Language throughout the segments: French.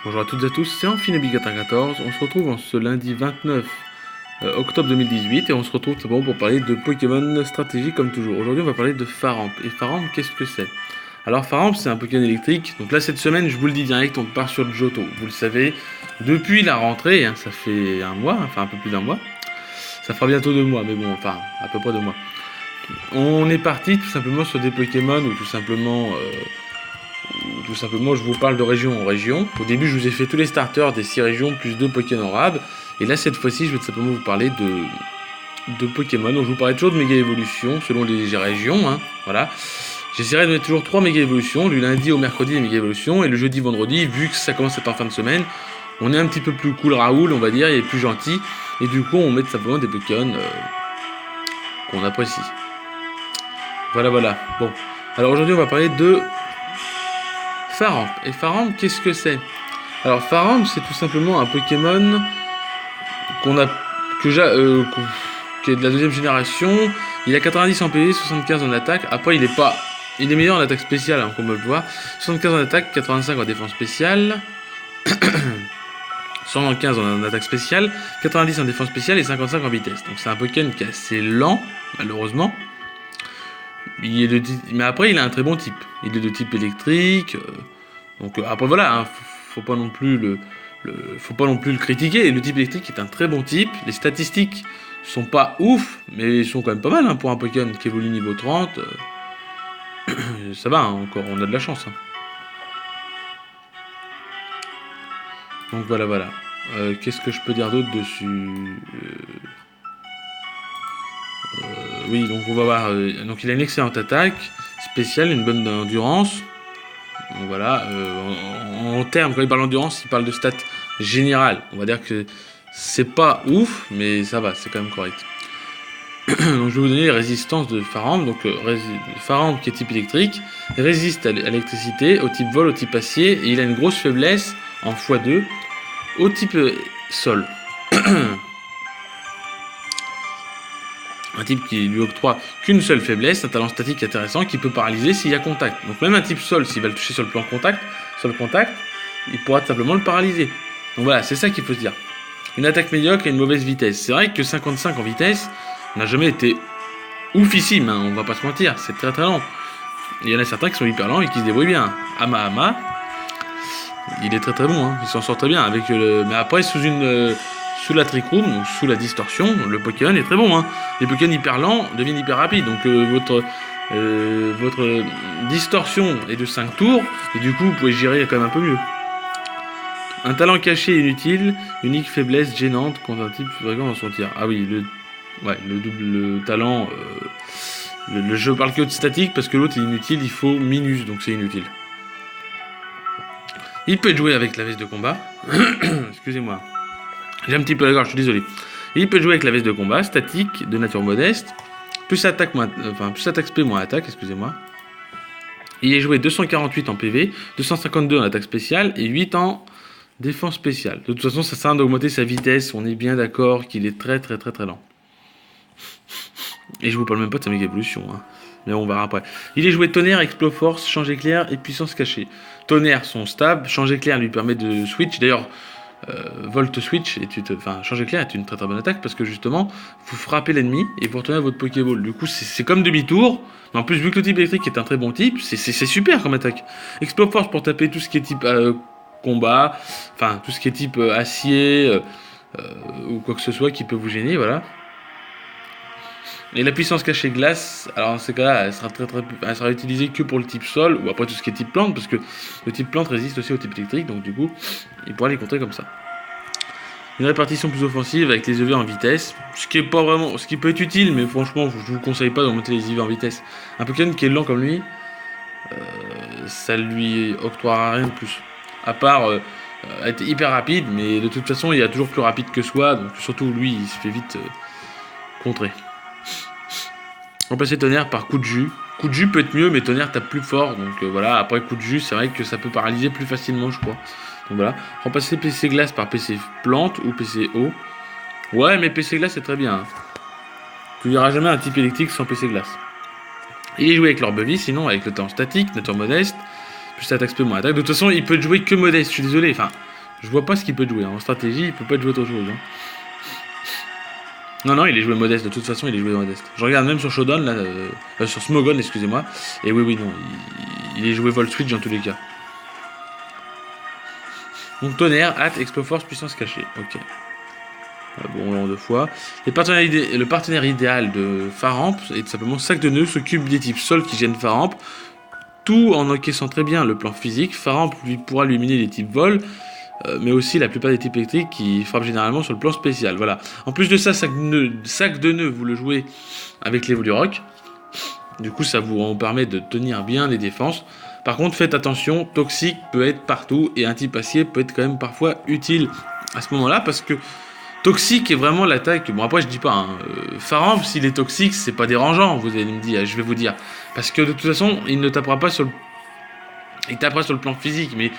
Bonjour à toutes et à tous, c'est Amphinabig14. On se retrouve en ce lundi 29 octobre 2018 et on se retrouve tout simplement pour parler de Pokémon stratégie comme toujours. Aujourd'hui, on va parler de Faramp. Et Faramp, qu'est-ce que c'est? Alors, Faramp, c'est un Pokémon électrique. Donc là, cette semaine, je vous le dis direct, on part sur le Johto. Vous le savez, depuis la rentrée, hein, ça fait un mois, enfin un peu plus d'un mois. Ça fera bientôt 2 mois, mais bon, enfin, à peu près 2 mois. On est parti tout simplement sur des Pokémon ou tout simplement je vous parle de région en région. Au début je vous ai fait tous les starters des 6 régions plus 2 Pokémon rares. Et là cette fois-ci je vais tout simplement vous parler de Pokémon. Donc je vous parlais toujours de méga évolution selon les régions. Hein, voilà. J'essaierai de mettre toujours 3 méga évolutions, du lundi au mercredi les méga évolutions et le jeudi vendredi, vu que ça commence à être en fin de semaine, on est un petit peu plus cool Raoul on va dire, il est plus gentil. Et du coup on met tout simplement des Pokémon qu'on apprécie. Voilà. Bon. Alors aujourd'hui on va parler de Faramp. Et Faramp, qu'est-ce que c'est? Alors Faramp, c'est tout simplement un Pokémon qu'on a qui est de la deuxième génération. Il a 90 en PV, 75 en attaque. Après, il est meilleur en attaque spéciale, hein, comme on peut le voir. 75 en attaque, 85 en défense spéciale, 115 en attaque spéciale, 90 en défense spéciale et 55 en vitesse. Donc c'est un Pokémon qui est assez lent, malheureusement. Mais après, il a un très bon type. Il est de type électrique. Donc après voilà, hein, faut pas non plus le critiquer. Le type électrique est un très bon type. Les statistiques sont pas ouf, mais ils sont quand même pas mal hein, pour un Pokémon qui évolue niveau 30. Ça va, hein, encore, on a de la chance. Hein. Donc voilà. Qu'est-ce que je peux dire d'autre dessus Oui, donc on va voir. Donc il a une excellente attaque spéciale, une bonne endurance. Donc voilà. En termes, quand il parle d'endurance, il parle de stats générales. On va dire que c'est pas ouf, mais ça va, c'est quand même correct. Donc je vais vous donner les résistances de Faramp. Donc Faramp qui est type électrique résiste à l'électricité, au type vol, au type acier, et il a une grosse faiblesse en x2 au type sol. Un type qui lui octroie qu'une seule faiblesse, un talent statique intéressant qui peut paralyser s'il y a contact. Donc même un type sol, s'il va le toucher sur le plan contact, il pourra tout simplement le paralyser. Donc voilà, c'est ça qu'il faut se dire. Une attaque médiocre et une mauvaise vitesse. C'est vrai que 55 en vitesse n'a jamais été oufissime, hein, on va pas se mentir, c'est très lent. Il y en a certains qui sont hyper lents et qui se débrouillent bien. Ama, il est très bon, hein, il s'en sort très bien. Mais après, sous la Trick Room, donc sous la distorsion, le Pokémon est très bon. Hein. Les Pokémon hyper lents deviennent hyper rapides. Donc votre distorsion est de 5 tours. Et du coup, vous pouvez gérer quand même un peu mieux. Un talent caché inutile, unique faiblesse gênante quand un type fréquent dans son tir. Ah oui, le double talent. Le jeu parle que de statique parce que l'autre est inutile, il faut minus, donc c'est inutile. Il peut être joué avec la veste de combat. Excusez-moi. J'ai un petit peu la gorge, je suis désolé. Il peut jouer avec la veste de combat, statique, de nature modeste, plus attaque SP moins attaque, excusez-moi. Il est joué 248 en PV, 252 en attaque spéciale et 8 en défense spéciale. De toute façon, ça sert à d'augmenter sa vitesse, on est bien d'accord qu'il est très lent. Et je vous parle même pas de sa méga évolution, hein. Mais on verra après. Il est joué tonnerre, exploforce, change éclair et puissance cachée. Tonnerre sont stables, change éclair lui permet de switch. D'ailleurs, Volt Switch, change éclair est une très bonne attaque parce que justement, vous frappez l'ennemi et vous retournez à votre Pokéball. Du coup, c'est comme demi-tour. Mais en plus, vu que le type électrique est un très bon type, c'est super comme attaque. Explode Force pour taper tout ce qui est type combat, enfin tout ce qui est type acier ou quoi que ce soit qui peut vous gêner, voilà. Et la puissance cachée glace, alors dans ces cas-là, elle sera utilisée que pour le type sol ou après tout ce qui est type plante, parce que le type plante résiste aussi au type électrique, donc du coup, il pourra les contrer comme ça. Une répartition plus offensive avec les EV en vitesse, ce qui peut être utile, mais franchement, je vous conseille pas d'augmenter les EV en vitesse. Un Pokémon qui est lent comme lui, ça lui octroiera rien de plus. À part être hyper rapide, mais de toute façon, il y a toujours plus rapide que soi, donc surtout lui, il se fait vite contrer. Remplacer tonnerre par coup de jus. Coup de jus peut être mieux, mais tonnerre tape plus fort. Donc voilà, après coup de jus, c'est vrai que ça peut paralyser plus facilement, je crois. Donc voilà. Remplacer PC glace par PC plante ou PC eau. Ouais, mais PC glace, c'est très bien. Hein. Tu verras jamais un type électrique sans PC glace. Il est joué avec l'orbevis, sinon avec le temps statique, nature modeste, plus attaque SP moins attaque. De toute façon, il peut être joué que modeste, je suis désolé. Enfin, Je vois pas ce qu'il peut jouer. En stratégie, il peut pas jouer autre chose. Hein. Non, il est joué modeste. De toute façon, il est joué modeste. Je regarde même sur Shodan, là, sur Smogon, excusez-moi. Et oui, non. Il est joué Volt Switch dans tous les cas. Donc tonnerre, hâte, Exploforce, puissance cachée. Ok. Bon, on deux fois. Le partenaire idéal de Faramp est tout simplement Sac de Nœuds, s'occupe des types sol qui gênent Faramp. Tout en encaissant très bien le plan physique, Faramp pourra lui miner les types vol, mais aussi la plupart des types électriques qui frappent généralement sur le plan spécial. Voilà. En plus de ça, sac de nœuds, vous le jouez avec l'Evolu Rock. Du coup, ça vous permet de tenir bien les défenses. Par contre, faites attention, toxique peut être partout et un type acier peut être quand même parfois utile à ce moment-là parce que toxique est vraiment l'attaque. Bon, après, je dis pas, hein, Faramp, s'il est toxique, c'est pas dérangeant, vous allez me dire, je vais vous dire. Parce que de toute façon, il ne tapera pas sur le. Il tapera sur le plan physique, mais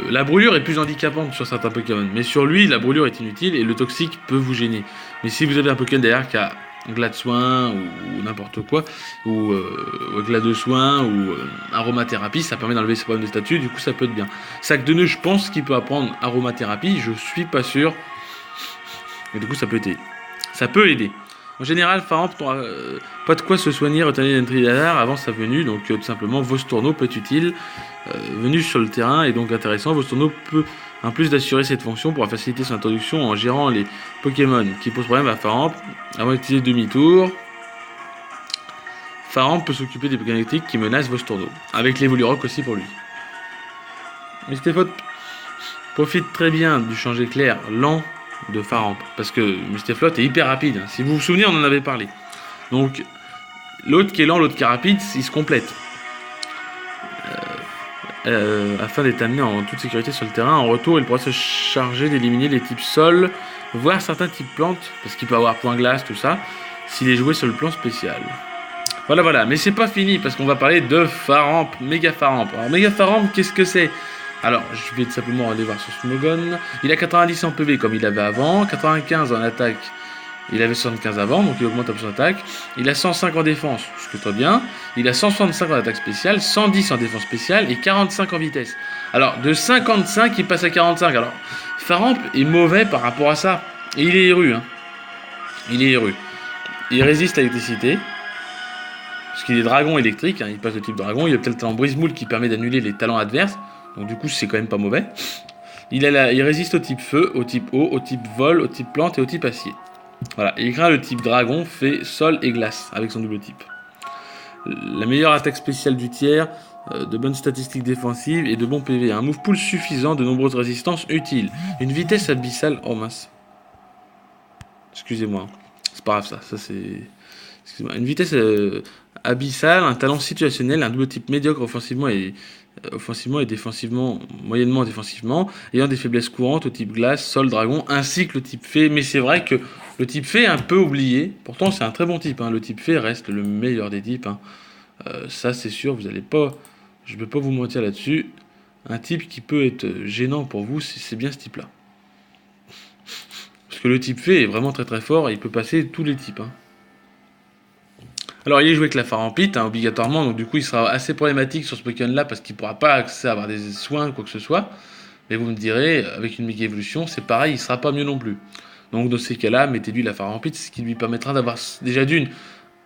la brûlure est plus handicapante sur certains Pokémon. Mais sur lui, la brûlure est inutile et le toxique peut vous gêner. Mais si vous avez un Pokémon derrière qui a Glade Soin ou n'importe quoi, ou Glade Soin ou Aromathérapie, ça permet d'enlever ses problèmes de statut, du coup ça peut être bien. Sac de Nœuds, je pense qu'il peut apprendre Aromathérapie, je suis pas sûr. Et du coup ça peut aider. Ça peut aider. En général, Faramp n'aura pas de quoi se soigner, retenir l'Entridadar avant sa venue, donc tout simplement Vostourneau peut être utile. Venu sur le terrain et donc intéressant, Vostourneau peut, en plus d'assurer cette fonction, pourra faciliter son introduction en gérant les Pokémon qui posent problème à Faramp avant d'utiliser demi-tour. Faramp peut s'occuper des Pokémon électriques qui menacent Vostourneau, avec l'Evolu Rock aussi pour lui. Mysteflot profite très bien du change éclair lent de Faramp, parce que Mysteflot est hyper rapide. Si vous vous souvenez, on en avait parlé. Donc, l'autre qui est lent, l'autre qui est rapide, ils se complètent. Afin d'être amené en toute sécurité sur le terrain. En retour, il pourra se charger d'éliminer les types sol, voire certains types plantes, parce qu'il peut avoir point glace, tout ça, s'il est joué sur le plan spécial. Voilà. Mais c'est pas fini, parce qu'on va parler de Faramp, Méga Faramp. Alors, Méga Faramp, qu'est-ce que c'est ? Alors, je vais tout simplement aller voir sur Smogon. Il a 90 en PV comme il avait avant, 95 en attaque. Il avait 75 avant, donc il augmente son attaque. Il a 105 en défense, ce qui est très bien. Il a 165 en attaque spéciale, 110 en défense spéciale et 45 en vitesse. Alors, de 55, il passe à 45. Alors, Faramp est mauvais par rapport à ça. Et il est éru. Hein. Il résiste à l'électricité. Parce qu'il est dragon électrique, hein, il passe de type dragon. Il a peut-être le talent brise-moule qui permet d'annuler les talents adverses. Donc du coup, c'est quand même pas mauvais. Il résiste au type feu, au type eau, au type vol, au type plante et au type acier. Voilà, il craint le type dragon, fait sol et glace avec son double type. La meilleure attaque spéciale du tiers, de bonnes statistiques défensives et de bons PV. Un move pool suffisant, de nombreuses résistances utiles. Une vitesse abyssale, oh mince. Excusez-moi, c'est pas grave ça c'est... Excusez-moi. Une vitesse abyssale, un talent situationnel, un double type médiocre offensivement et défensivement, moyennement défensivement, ayant des faiblesses courantes au type glace, sol, dragon, ainsi que le type fée. Mais c'est vrai que le type fée est un peu oublié. Pourtant, c'est un très bon type. Hein. Le type fée reste le meilleur des types. Hein. Ça, c'est sûr. Vous allez pas... Je ne vais pas vous mentir là-dessus. Un type qui peut être gênant pour vous, c'est bien ce type-là. Parce que le type fée est vraiment très très fort et il peut passer tous les types. Hein. Alors il est joué avec la Farampite, hein, obligatoirement, donc du coup il sera assez problématique sur ce Pokémon-là parce qu'il ne pourra pas accéder à avoir des soins, quoi que ce soit. Mais vous me direz, avec une méga évolution, c'est pareil, il ne sera pas mieux non plus. Donc dans ces cas-là, mettez-lui la Farampite, ce qui lui permettra d'avoir déjà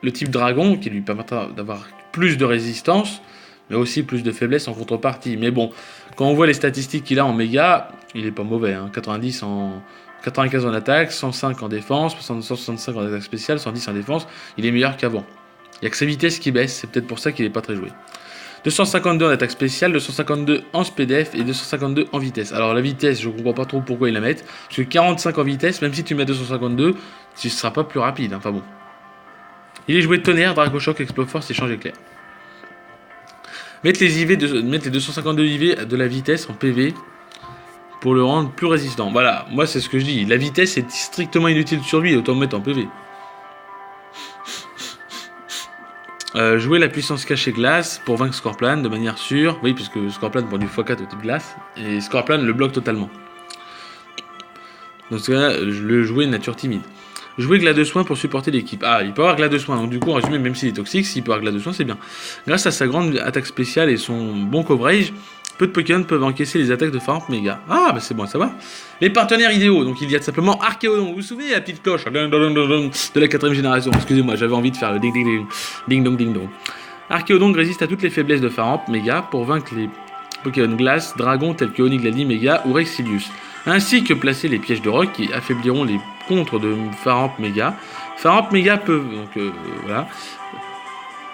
le type dragon, qui lui permettra d'avoir plus de résistance, mais aussi plus de faiblesse en contrepartie. Mais bon, quand on voit les statistiques qu'il a en méga, il est pas mauvais, hein, 95 en attaque, 105 en défense, 165 en attaque spéciale, 110 en défense, il est meilleur qu'avant. Il n'y a que sa vitesse qui baisse, c'est peut-être pour ça qu'il n'est pas très joué. 252 en attaque spéciale, 252 en SPDF et 252 en vitesse. Alors la vitesse, je ne comprends pas trop pourquoi ils la mettent. Parce que 45 en vitesse, même si tu mets 252, tu ne seras pas plus rapide. Enfin bon. Il est joué tonnerre, Dragochoc, Exploforce et change éclair. Mettre les 252 IV de la vitesse en PV pour le rendre plus résistant. Voilà, moi c'est ce que je dis. La vitesse est strictement inutile sur lui, autant le mettre en PV. Jouer la puissance cachée glace pour vaincre Scorplan de manière sûre. Oui, parce que Scorplan prend du x4 au type glace. Et Scorplan le bloque totalement. Dans ce cas-là, le jouer nature timide. Jouer Glade de soin pour supporter l'équipe. Ah, il peut avoir Glade de soin. Donc du coup, en résumé, même s'il est toxique, s'il peut avoir Glade de soin, c'est bien. Grâce à sa grande attaque spéciale et son bon coverage, peu de Pokémon peuvent encaisser les attaques de Faramp Méga. Ah, bah c'est bon à savoir. Les partenaires idéaux, donc il y a tout simplement Archéodon. Vous vous souvenez la petite cloche de la 4ème génération? Excusez-moi, j'avais envie de faire le ding ding ding, ding dong ding dong. Archéodon résiste à toutes les faiblesses de Faramp Méga pour vaincre les Pokémon glace, dragons tels que Oniglali Méga ou Rexilius, ainsi que placer les pièges de roc qui affaibliront les contres de Faramp Méga. Faramp Méga peut, donc voilà.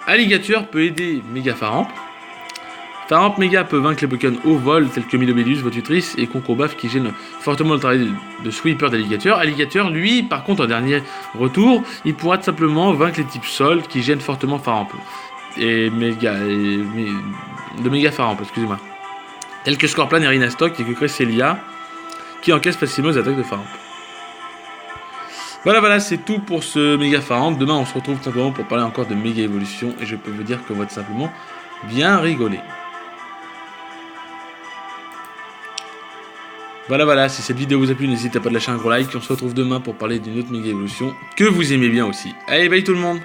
Alligator peut aider Méga Faramp. Faramp Méga peut vaincre les Pokémon au vol tels que Milobelius, Votutrice et Concobaf qui gênent fortement le travail de sweeper d'Alligator. Alligator, lui, par contre, en dernier retour, il pourra tout simplement vaincre les types sol qui gênent fortement Faramp. Et de Méga Faramp, excusez-moi. Tels que Scorpion et Rhinastock et que Cresselia qui encaissent facilement les attaques de Faramp. Voilà, c'est tout pour ce Méga Faramp. Demain, on se retrouve simplement pour parler encore de Méga Évolution et je peux vous dire que on va tout simplement bien rigoler. Voilà, si cette vidéo vous a plu, n'hésitez pas à lâcher un gros like. On se retrouve demain pour parler d'une autre Méga Évolution que vous aimez bien aussi. Allez, bye tout le monde!